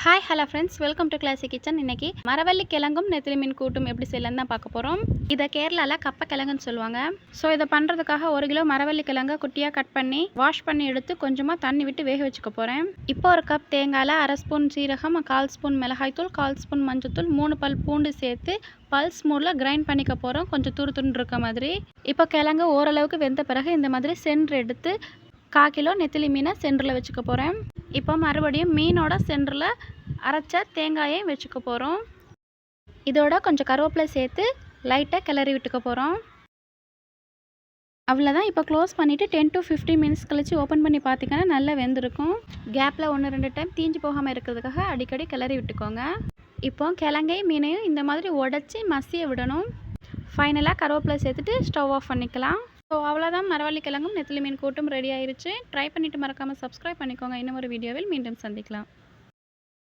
Hi hello friends, welcome to classic kitchen. இன்றைக்கி மரவள்ளி கிழங்கும் நெத்திலி மீன் கூட்டும் எப்படி செய்யலான்னு தான் பார்க்க போகிறோம். இதை கேரளாவில் கப்பை கிழங்குன்னு சொல்லுவாங்க. ஸோ இதை பண்ணுறதுக்காக 1 கிலோ மரவள்ளி கிழங்கை குட்டியாக கட் பண்ணி வாஷ் பண்ணி எடுத்து கொஞ்சமாக தண்ணி விட்டு வேக வச்சுக்க போகிறேன். இப்போ 1 கப் தேங்காயில் 1/2 ஸ்பூன் சீரகம், 1/4 ஸ்பூன் மிளகாய்த்தூள், 1/4 ஸ்பூன் மஞ்சத்தூள், 3 பல் பூண்டு சேர்த்து பல்ஸ் மூடில் கிரைண்ட் பண்ணிக்க போகிறோம், கொஞ்சம் துருன்னு இருக்க மாதிரி. இப்போ கிழங்கு ஓரளவுக்கு வெந்த பிறகு இந்த மாதிரி சென்டர் எடுத்து 1/4 கிலோ நெத்திலி மீனை சென்டரில் வச்சுக்க போகிறேன். இப்போ மறுபடியும் மீனோட சென்டரில் அரைச்ச தேங்காயை வச்சுக்க போகிறோம். இதோட கொஞ்சம் கருவேப்பிலை சேர்த்து லைட்டாக கிளறி விட்டுக்க போகிறோம். அவ்வளோதான். இப்போ க்ளோஸ் பண்ணிவிட்டு 10 to 15 மினிட்ஸ் கழித்து ஓப்பன் பண்ணி பார்த்திங்கன்னா நல்லா வெந்திருக்கும். கேப்பில் 1-2 டைம் தீஞ்சு போகாமல் இருக்கிறதுக்காக அடிக்கடி கிளறி விட்டுக்கோங்க. இப்போ கிழங்கையும் மீனையும் இந்த மாதிரி உடச்சி மசிய விடணும். ஃபைனலாக கருவேப்பிலை சேர்த்துட்டு ஸ்டவ் ஆஃப் பண்ணிக்கலாம். ஸோ அவ்வளோதான், மரவள்ளி கிழங்கும் நெத்திலி மீன் கூட்டும் ரெடி ஆயிடுச்சு. ட்ரை பண்ணிவிட்டு மறக்காமல் சப்ஸ்கிரைப் பண்ணிக்கோங்க. இன்னும் ஒரு வீடியோவில் மீண்டும் சந்திக்கலாம்.